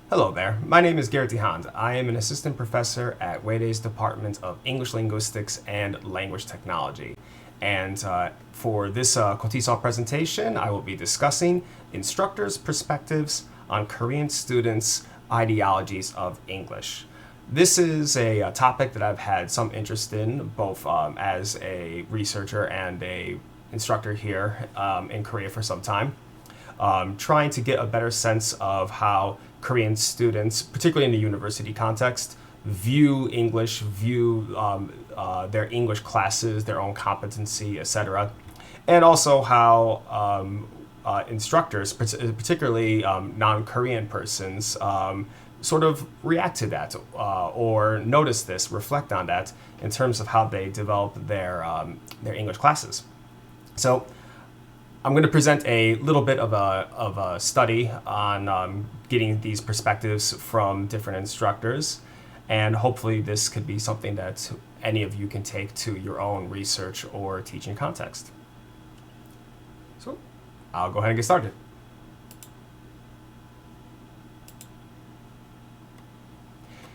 Hello there, my name is Garrett DeHond. I am an assistant professor at Wayday's Department of English Linguistics and Language Technology. And for this Kotisol presentation, I will be discussing instructors' perspectives on Korean students' ideologies of English. This is a topic that I've had some interest in, both as a researcher and a instructor here in Korea for some time. Trying to get a better sense of how Korean students, particularly in the university context, view English, view their English classes, their own competency, etc. And also how instructors, particularly non-Korean persons, sort of react to that or notice this, reflect on that in terms of how they develop their English classes. So I'm going to present a little bit of a study on getting these perspectives from different instructors, and hopefully this could be something that any of you can take to your own research or teaching context. So I'll go ahead and get started.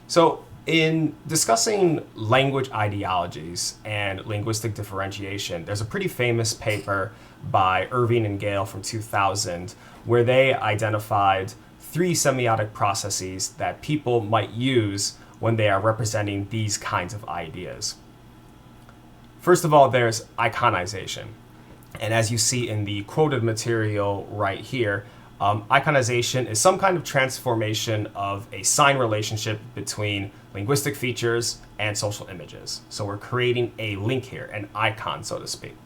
So in discussing language ideologies and linguistic differentiation, there's a pretty famous paper by Irving and Gale from 2000 where they identified three semiotic processes that people might use when they are representing these kinds of ideas. First of all, there's iconization. And as you see in the quoted material right here, iconization is some kind of transformation of a sign relationship between linguistic features and social images. So we're creating a link here, an icon, so to speak.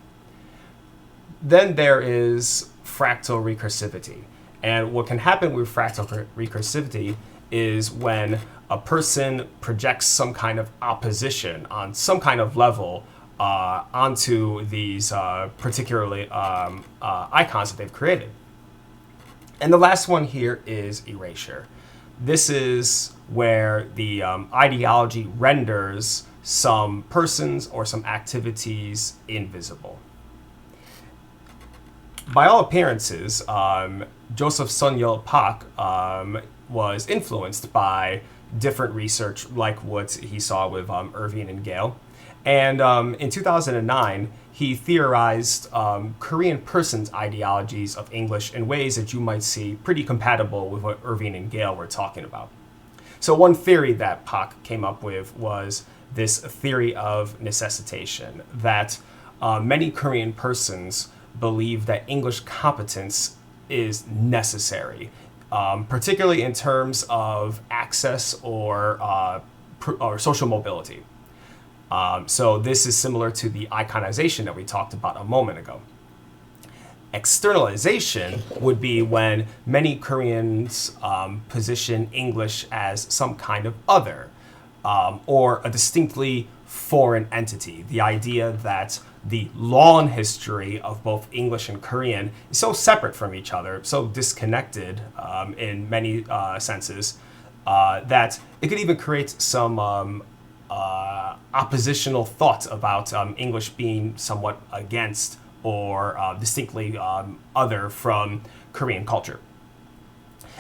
Then there is fractal recursivity. And what can happen with fractal recursivity is when a person projects some kind of opposition on some kind of level onto these particularly icons that they've created. And the last one here is erasure. This is where the ideology renders some persons or some activities invisible. By all appearances, Joseph Sun-Yul Pak was influenced by different research like what he saw with Irving and Gale. And in 2009, he theorized Korean persons' ideologies of English in ways that you might see pretty compatible with what Irving and Gale were talking about. So one theory that Pak came up with was this theory of necessitation, that many Korean persons believe that English competence is necessary, particularly in terms of access or social mobility. So this is similar to the iconization that we talked about a moment ago. Externalization would be when many Koreans position English as some kind of other or a distinctly foreign entity. The idea that the long history of both English and Korean is so separate from each other, so disconnected in many senses, that it could even create some oppositional thought about English being somewhat against or distinctly other from Korean culture.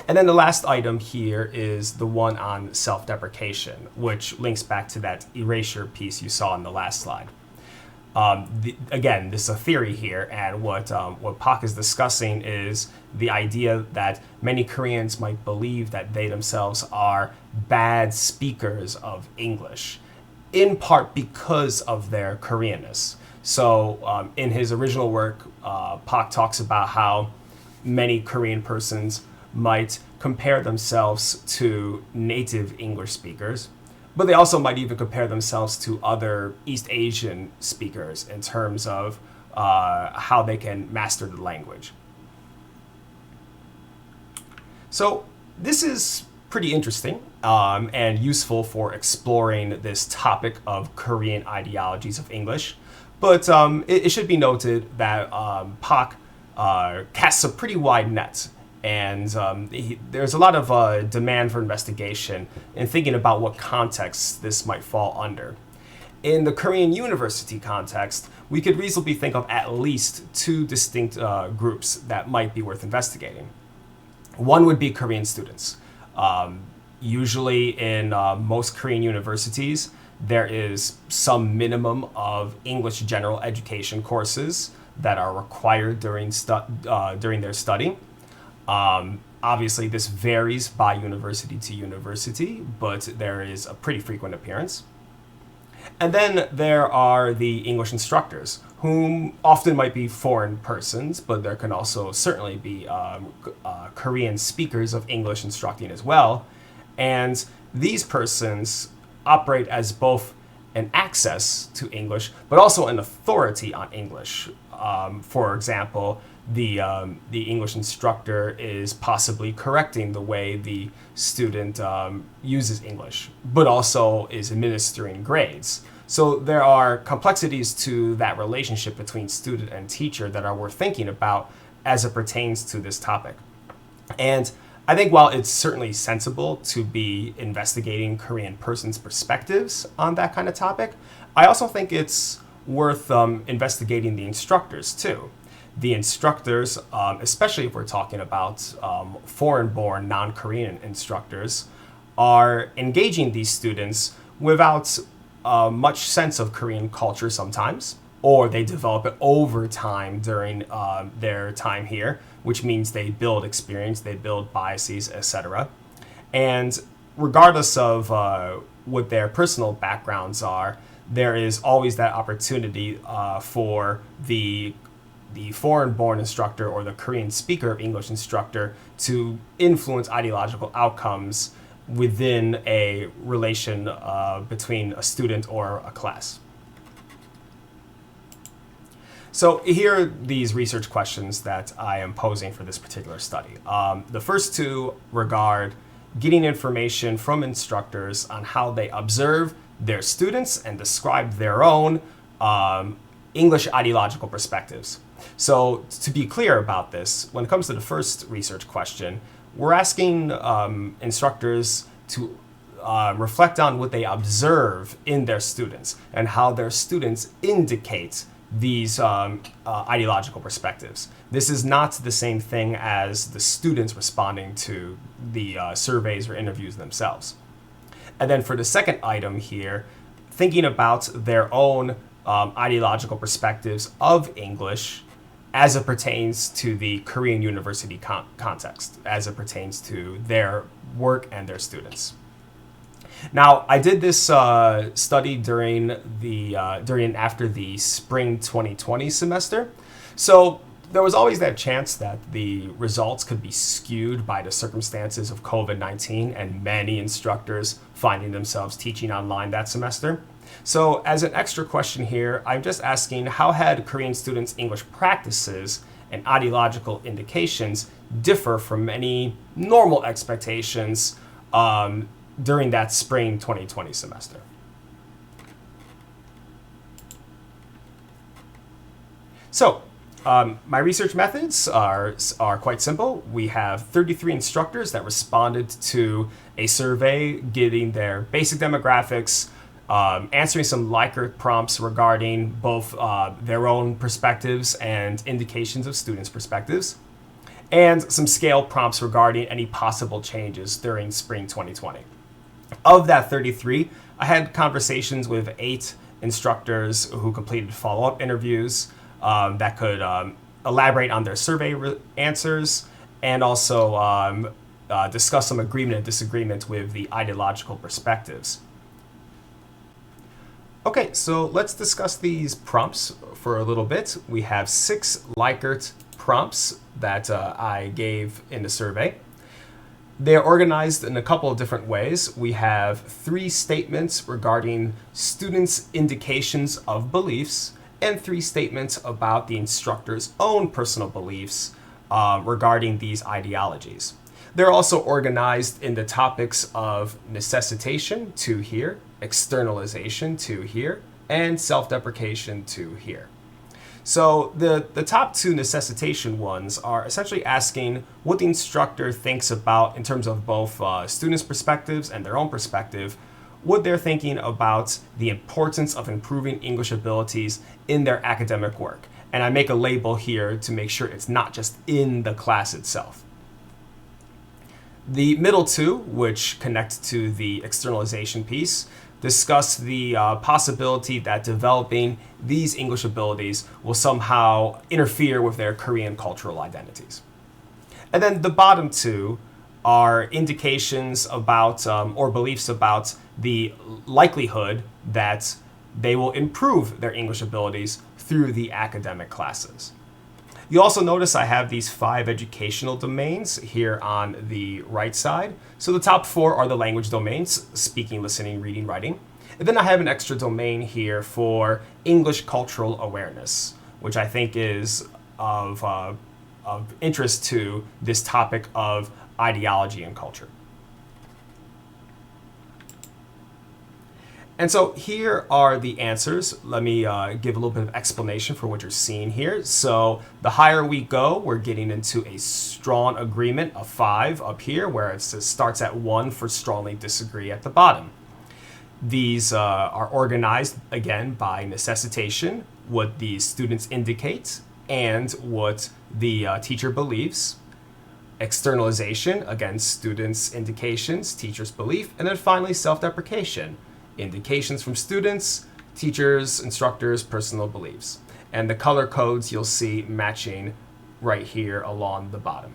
And then the last item here is the one on self-deprecation, which links back to that erasure piece you saw in the last slide. Again, this is a theory here, and what Pak is discussing is the idea that many Koreans might believe that they themselves are bad speakers of English, in part because of their Koreanness. So in his original work, Pak talks about how many Korean persons might compare themselves to native English speakers, but they also might even compare themselves to other East Asian speakers in terms of how they can master the language. So this is pretty interesting and useful for exploring this topic of Korean ideologies of English, but it should be noted that Pak casts a pretty wide net. And there's a lot of demand for investigation in thinking about what context this might fall under. In the Korean university context, we could reasonably think of at least two distinct groups that might be worth investigating. One would be Korean students. Usually in most Korean universities, there is some minimum of English general education courses that are required during their study. Obviously, this varies by university to university, but there is a pretty frequent appearance. And then there are the English instructors, whom often might be foreign persons, but there can also certainly be Korean speakers of English instructing as well. And these persons operate as both an access to English, but also an authority on English. For example, the English instructor is possibly correcting the way the student uses English, but also is administering grades. So there are complexities to that relationship between student and teacher that are worth thinking about as it pertains to this topic. And I think while it's certainly sensible to be investigating Korean persons' perspectives on that kind of topic, I also think it's worth investigating the instructors too. The instructors, especially if we're talking about foreign-born, non-Korean instructors, are engaging these students without much sense of Korean culture sometimes, or they develop it over time during their time here, which means they build experience, they build biases, etc. And regardless of what their personal backgrounds are, there is always that opportunity for the foreign-born instructor or the Korean speaker of English instructor to influence ideological outcomes within a relation between a student or a class. So here are these research questions that I am posing for this particular study. The first two regard getting information from instructors on how they observe their students and describe their own English ideological perspectives. So to be clear about this, when it comes to the first research question, we're asking instructors to reflect on what they observe in their students and how their students indicate these ideological perspectives. This is not the same thing as the students responding to the surveys or interviews themselves. And then for the second item here, thinking about their own ideological perspectives of English as it pertains to the Korean university context, as it pertains to their work and their students. Now, I did this study during and after the spring 2020 semester, so there was always that chance that the results could be skewed by the circumstances of COVID-19 and many instructors finding themselves teaching online that semester. So as an extra question here, I'm just asking, how had Korean students' English practices and ideological indications differ from any normal expectations during that spring 2020 semester? So my research methods are quite simple. We have 33 instructors that responded to a survey, getting their basic demographics, answering some Likert prompts regarding both their own perspectives and indications of students' perspectives, and some scale prompts regarding any possible changes during spring 2020. Of that 33, I had conversations with 8 instructors who completed follow-up interviews that could elaborate on their survey answers and also discuss some agreement and disagreement with the ideological perspectives. Okay, so let's discuss these prompts for a little bit. We have 6 Likert prompts that I gave in the survey. They're organized in a couple of different ways. We have 3 statements regarding students' indications of beliefs and 3 statements about the instructor's own personal beliefs regarding these ideologies. They're also organized in the topics of necessitation, to here, externalization, to here, and self-deprecation, to here. So the top 2 necessitation ones are essentially asking what the instructor thinks about, in terms of both students' perspectives and their own perspective, what they're thinking about the importance of improving English abilities in their academic work. And I make a label here to make sure it's not just in the class itself. The middle two, which connect to the externalization piece, discuss the possibility that developing these English abilities will somehow interfere with their Korean cultural identities. And then the bottom two are indications about or beliefs about the likelihood that they will improve their English abilities through the academic classes. You also notice I have these 5 educational domains here on the right side. So the top 4 are the language domains: speaking, listening, reading, writing. And then I have an extra domain here for English cultural awareness, which I think is of interest to this topic of ideology and culture. And so here are the answers. Let me give a little bit of explanation for what you're seeing here. So the higher we go, we're getting into a strong agreement of 5 up here, where it starts at 1 for strongly disagree at the bottom. These are organized, again, by necessitation, what the students indicate, and what the teacher believes. Externalization, again, students' indications, teachers' belief. And then finally, self-deprecation. Indications from students, teachers, instructors, personal beliefs. And the color codes you'll see matching right here along the bottom.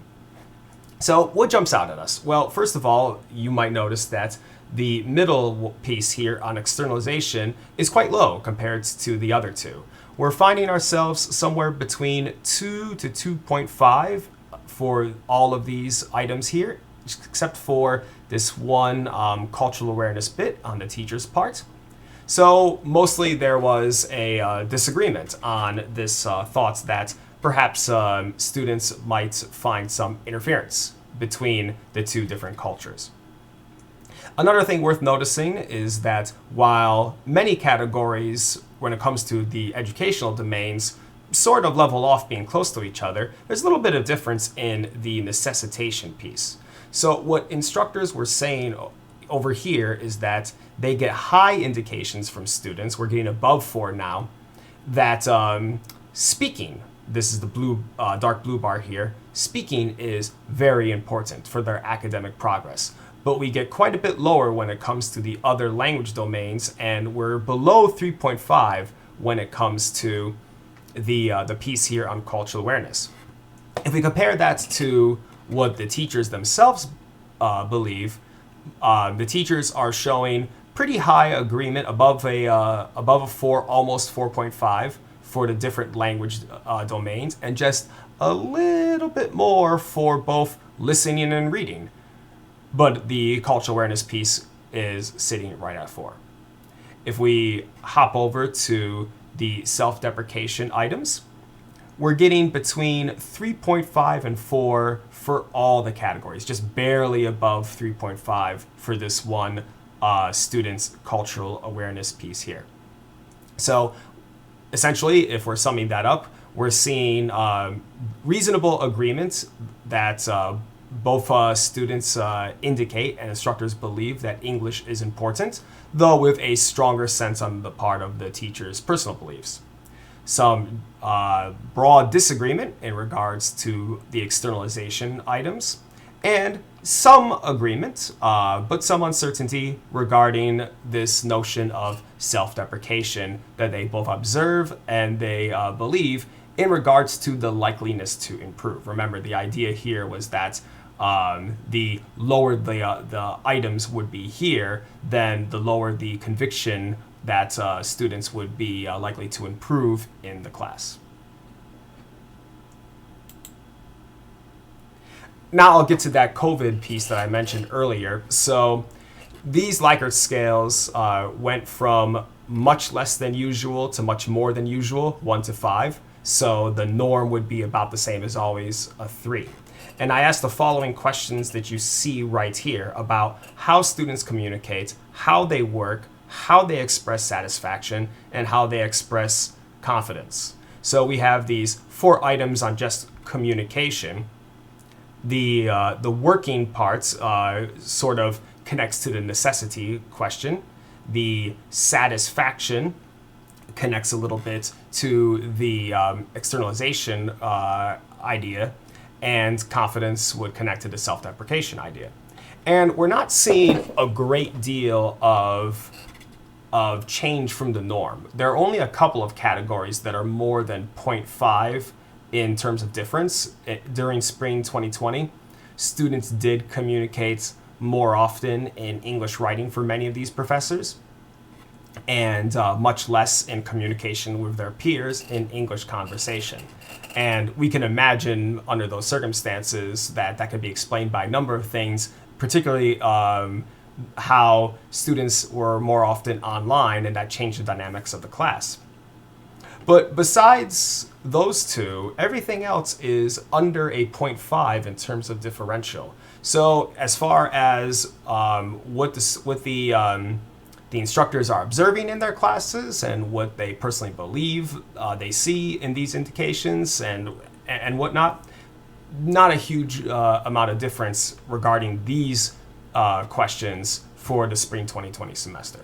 So what jumps out at us? Well, first of all, you might notice that the middle piece here on externalization is quite low compared to the other two. We're finding ourselves somewhere between 2 to 2.5 for all of these items here, except for this one cultural awareness bit on the teacher's part. So mostly there was a disagreement on this thoughts that perhaps students might find some interference between the two different cultures. Another thing worth noticing is that while many categories, when it comes to the educational domains, sort of level off being close to each other, there's a little bit of difference in the necessitation piece. So what instructors were saying over here is that they get high indications from students, we're getting above 4 now, that speaking, this is the blue, dark blue bar here, speaking is very important for their academic progress. But we get quite a bit lower when it comes to the other language domains, and we're below 3.5 when it comes to the piece here on cultural awareness. If we compare that to what the teachers themselves believe, the teachers are showing pretty high agreement, above a 4, almost 4.5 for the different language domains, and just a little bit more for both listening and reading. But the cultural awareness piece is sitting right at 4. If we hop over to the self-deprecation items, we're getting between 3.5 and 4 for all the categories, just barely above 3.5 for this one student's cultural awareness piece here. So essentially, if we're summing that up, we're seeing reasonable agreement that both students indicate and instructors believe that English is important, though with a stronger sense on the part of the teacher's personal beliefs. Some broad disagreement in regards to the externalization items, and some agreement, but some uncertainty regarding this notion of self-deprecation that they both observe and they believe in regards to the likeliness to improve. Remember, the idea here was that the lower the items would be here, then the lower the conviction that students would be likely to improve in the class. Now I'll get to that COVID piece that I mentioned earlier. So these Likert scales went from much less than usual to much more than usual, 1 to 5. So the norm would be about the same as always, a 3. And I asked the following questions that you see right here about how students communicate, how they work, how they express satisfaction, and how they express confidence. So we have these 4 items on just communication. The working parts sort of connects to the necessity question. The satisfaction connects a little bit to the externalization idea, and confidence would connect to the self-deprecation idea. And we're not seeing a great deal of change from the norm. There are only a couple of categories that are more than zero point 0.5 in terms of difference. During spring 2020, students did communicate more often in English writing for many of these professors, and much less in communication with their peers in English conversation. And we can imagine under those circumstances that could be explained by a number of things, particularly how students were more often online, and that changed the dynamics of the class. But besides those two, everything else is under a 0.5 in terms of differential. So as far as what the instructors are observing in their classes and what they personally believe they see in these indications and whatnot, not a huge amount of difference regarding these questions for the spring 2020 semester.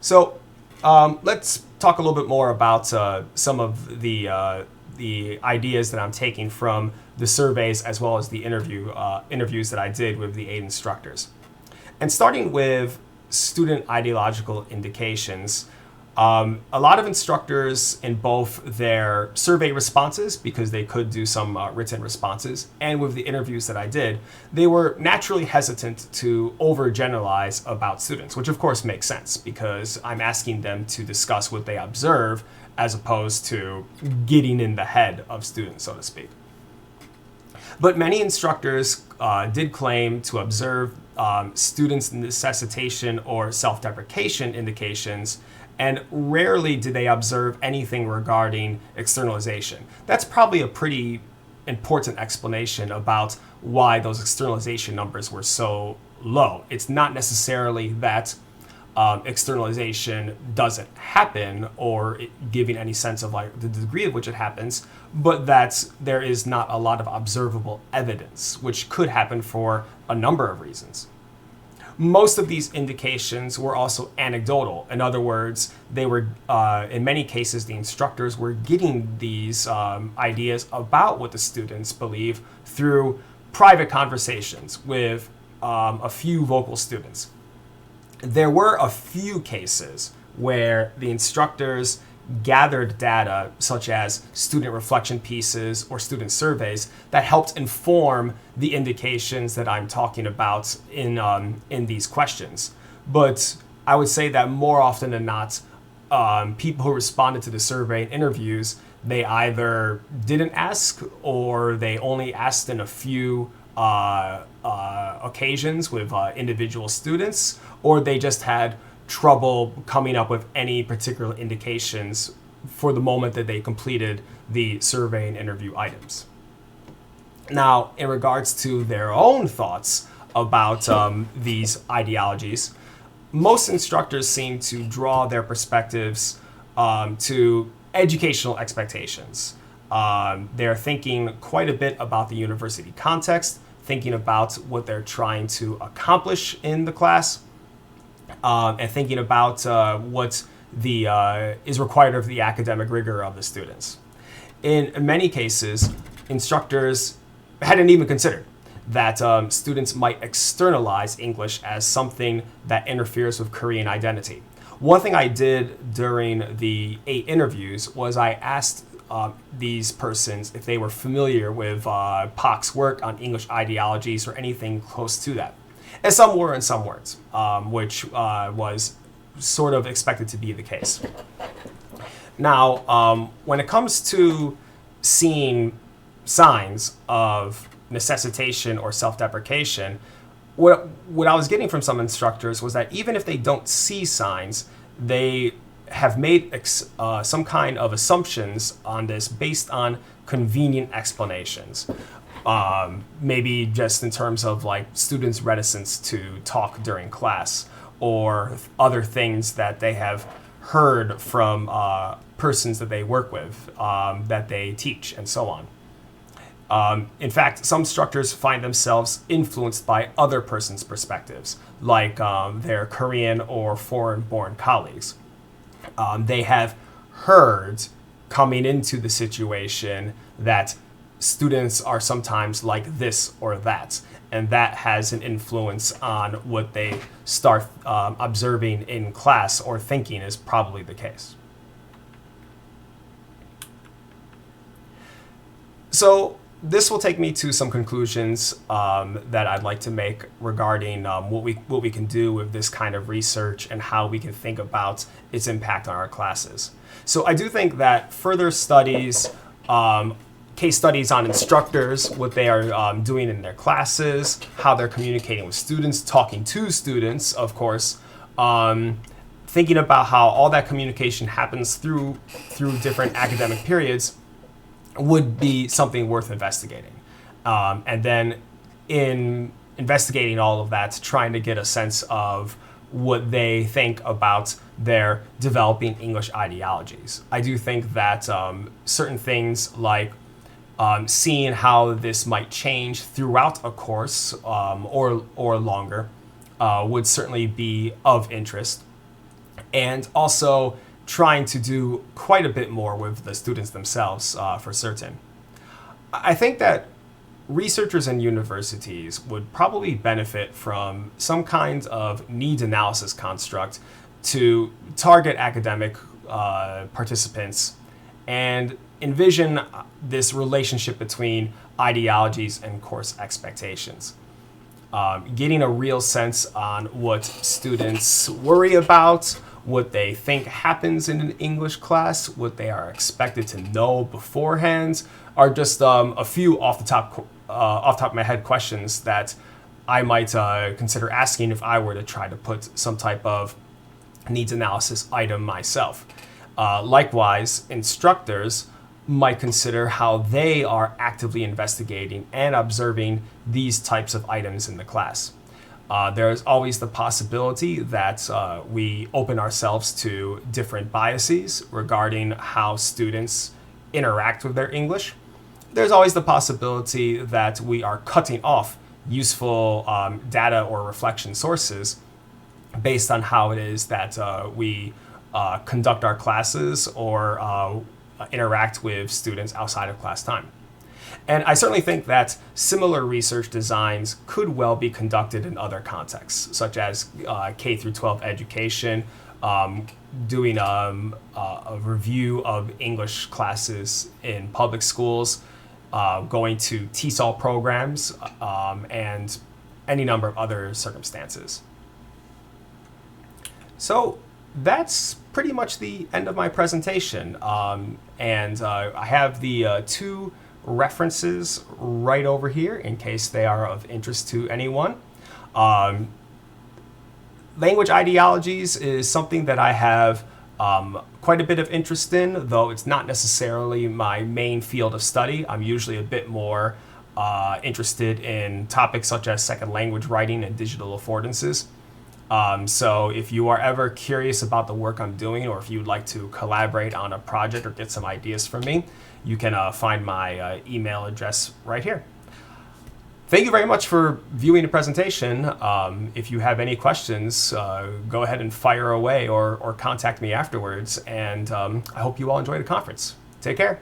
So let's talk a little bit more about some of the ideas that I'm taking from the surveys as well as the interviews that I did with the 8 instructors. And starting with student ideological indications, a lot of instructors in both their survey responses, because they could do some written responses, and with the interviews that I did, they were naturally hesitant to overgeneralize about students, which of course makes sense because I'm asking them to discuss what they observe as opposed to getting in the head of students, so to speak. But many instructors did claim to observe students' necessitation or self-deprecation indications, and rarely did they observe anything regarding externalization. That's probably a pretty important explanation about why those externalization numbers were so low. It's not necessarily that externalization doesn't happen or giving any sense of like the degree of which it happens, but that there is not a lot of observable evidence, which could happen for a number of reasons. Most of these indications were also anecdotal. In other words, they were, in many cases, the instructors were getting these ideas about what the students believe through private conversations with a few vocal students. There were a few cases where the instructors gathered data such as student reflection pieces or student surveys that helped inform the indications that I'm talking about in these questions. But I would say that more often than not, people who responded to the survey and interviews, they either didn't ask or they only asked in a few occasions with individual students, or they just had trouble coming up with any particular indications for the moment that they completed the survey and interview items. Now, in regards to their own thoughts about these ideologies, most instructors seem to draw their perspectives to educational expectations. They're thinking quite a bit about the university context, thinking about what they're trying to accomplish in the class, and thinking about what is required of the academic rigor of the students. In many cases, instructors hadn't even considered that students might externalize English as something that interferes with Korean identity. One thing I did during the 8 interviews was I asked these persons if they were familiar with Pak's work on English ideologies or anything close to that. And some were and some weren't, which was sort of expected to be the case. Now, when it comes to seeing signs of necessitation or self-deprecation, what I was getting from some instructors was that even if they don't see signs, they have made some kind of assumptions on this based on convenient explanations. Maybe just in terms of like students' reticence to talk during class or other things that they have heard from persons that they work with, that they teach, and so on. In fact, some instructors find themselves influenced by other persons' perspectives, like their Korean or foreign-born colleagues. They have heard coming into the situation that students are sometimes like this or that, and that has an influence on what they start observing in class or thinking is probably the case. So this will take me to some conclusions that I'd like to make regarding what we can do with this kind of research and how we can think about its impact on our classes. So I do think that further studies, case studies on instructors, what they are doing in their classes, how they're communicating with students, talking to students, of course, thinking about how all that communication happens through different academic periods would be something worth investigating. And then in investigating all of that, trying to get a sense of what they think about their developing English ideologies. I do think that certain things like seeing how this might change throughout a course or longer would certainly be of interest. And also trying to do quite a bit more with the students themselves for certain. I think that researchers and universities would probably benefit from some kind of needs analysis construct to target academic participants and envision this relationship between ideologies and course expectations. Getting a real sense on what students worry about, what they think happens in an English class, what they are expected to know beforehand, are just a few off the top of my head questions that I might consider asking if I were to try to put some type of needs analysis item myself. Likewise, instructors might consider how they are actively investigating and observing these types of items in the class. There's always the possibility that we open ourselves to different biases regarding how students interact with their English. There's always the possibility that we are cutting off useful data or reflection sources based on how it is that we conduct our classes or interact with students outside of class time. And I certainly think that similar research designs could well be conducted in other contexts, such as K through 12 education, doing a review of English classes in public schools, going to TESOL programs, and any number of other circumstances. So that's pretty much the end of my presentation. And I have the two references right over here in case they are of interest to anyone. Language ideologies is something that I have quite a bit of interest in, though it's not necessarily my main field of study. I'm usually a bit more interested in topics such as second language writing and digital affordances. So if you are ever curious about the work I'm doing, or if you'd like to collaborate on a project or get some ideas from me, you can find my email address right here. Thank you very much for viewing the presentation. If you have any questions, go ahead and fire away or contact me afterwards. And I hope you all enjoy the conference. Take care.